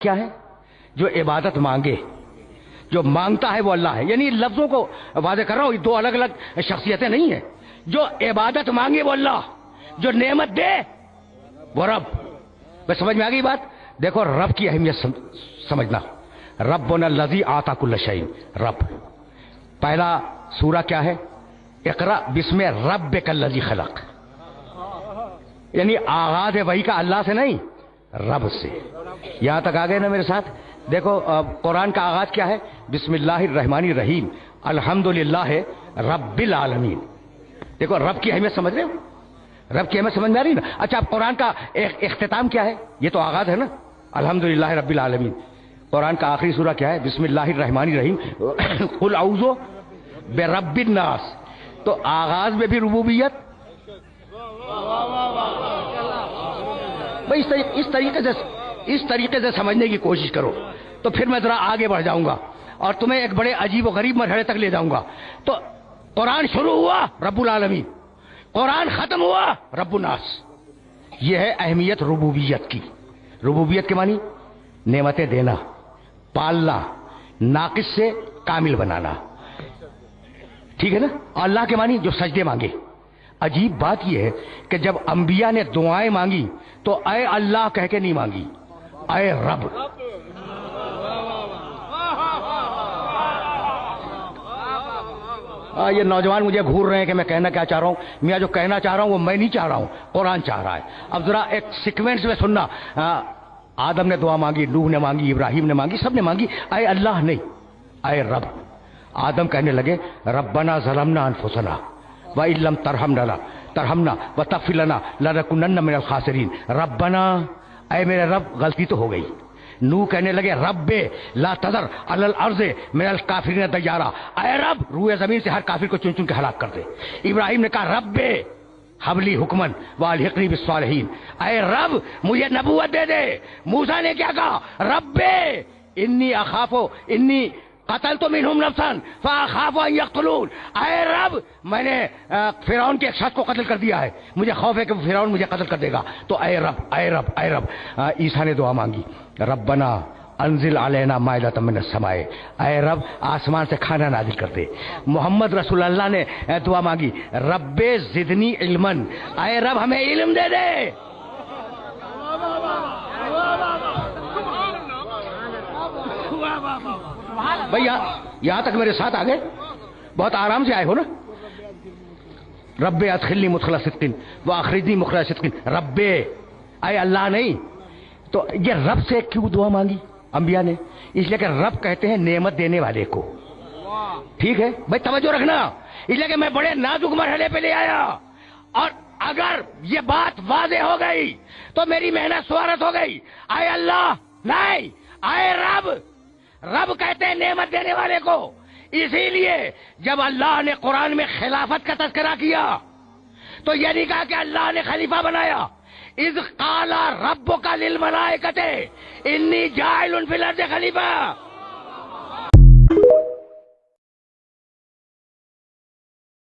کیا ہے؟ جو عبادت مانگے، جو مانگتا ہے وہ اللہ ہے. یعنی لفظوں کو واضح کر رہا ہوں، یہ دو الگ الگ شخصیتیں نہیں ہیں. جو عبادت مانگے وہ اللہ، جو نعمت دے وہ رب. بس سمجھ میں آ گئی بات؟ دیکھو رب کی اہمیت سمجھنا. ربنا الذی اعطی کل شیء. رب پہلا سورہ کیا ہے؟ اقرا بسم ربک الذی خلق. یعنی آغاز ہے وحی کا اللہ سے نہیں، رب سے. یہاں تک آ گئے نا میرے ساتھ؟ دیکھو قرآن کا آغاز کیا ہے؟ بسم اللہ الرحمن الرحیم الحمدللہ رب العالمین. دیکھو رب کی اہمیت سمجھ رہے ہو؟ رب کی اہمیت سمجھ میں آ رہی نا؟ اچھا اب قرآن کا اختتام کیا ہے؟ یہ تو آغاز ہے نا، الحمدللہ رب العالمین. قرآن کا آخری سورہ کیا ہے؟ بسم اللہ الرحمن الرحیم قل اعوذ برب الناس. تو آغاز میں بھی ربوبیت. بھائی اس طریقے سے سمجھنے کی کوشش کرو تو پھر میں ذرا آگے بڑھ جاؤں گا اور تمہیں ایک بڑے عجیب و غریب مرحلے تک لے جاؤں گا. تو قرآن شروع ہوا رب العالمین، قرآن ختم ہوا رب الناس. یہ ہے اہمیت ربوبیت کی. ربوبیت کے معنی نعمتیں دینا، پالنا، ناقص سے کامل بنانا. ٹھیک ہے نا؟ اللہ کے معنی جو سجدے مانگے. عجیب بات یہ ہے کہ جب انبیاء نے دعائیں مانگی تو اے اللہ کہہ کے نہیں مانگی، اے رب. یہ نوجوان مجھے گھور رہے ہیں کہ میں کہنا کیا چاہ رہا ہوں. میاں جو کہنا چاہ رہا ہوں وہ میں نہیں چاہ رہا ہوں، قرآن چاہ رہا ہے. اب ذرا ایک سیکوینس میں سننا. آدم نے دعا مانگی، نوح نے مانگی، ابراہیم نے مانگی، سب نے مانگی. اے اللہ نہیں، اے رب. آدم کہنے لگے ربنا ظلمنا انفسنا وَإِن لَّمْ تَرْحَمْنَا وَتَغْفِرْ لَنَا لَنَكُونَنَّ مِنَ الْخَاسِرِينَ. ربنا، اے میرے رب غلطی تو ہو گئی. نوح کہنے لگے رب لا تذر علی الارض من الکافرین دیارا. اے رب روئے زمین سے ہر کافر کو چن چن کے ہلاک کر دے. ابراہیم نے کہا رب حبلی حکمن والحقنی بالصالحین. اے رب مجھے نبوت دے دے. موسیٰ نے کیا کہا؟ رب انی اخاف انی قتلت منہم نفسا فاخاف ان یقتلون. اے رب میں نے فرعون کے ایک شخص کو قتل کر دیا ہے، مجھے خوف ہے کہ فرعون مجھے قتل کر دے گا. تو اے رب اے رب اے رب. عیسیٰ نے دعا مانگی ربنا انزل علینا مائدۃ من السماء. اے رب آسمان سے کھانا نازل کر دے. محمد رسول اللہ نے دعا مانگی رب زدنی علما. اے رب ہمیں علم دے دے. بھائی یہاں تک میرے ساتھ آ گئے؟ بہت آرام سے آئے ہو نا؟ رب ادخلنی مدخل صدق واخرجنی مخرج صدق. رب اے اللہ نہیں. تو یہ رب سے کیوں دعا مانگی انبیاء نے؟ اس لیے کہ رب کہتے ہیں نعمت دینے والے کو. ٹھیک ہے بھائی توجہ رکھنا. اس لیے کہ میں بڑے نازک مرحلے پہ لے آیا، اور اگر یہ بات واضح ہو گئی تو میری محنت سوارت ہو گئی. اے اللہ نہیں، اے رب. رب کہتے ہیں نعمت دینے والے کو. اسی لیے جب اللہ نے قرآن میں خلافت کا تذکرہ کیا تو یہ نہیں کہا کہ اللہ نے خلیفہ بنایا. اذ قال ربک للملائکۃ انی جاعل فی الارض خلیفہ.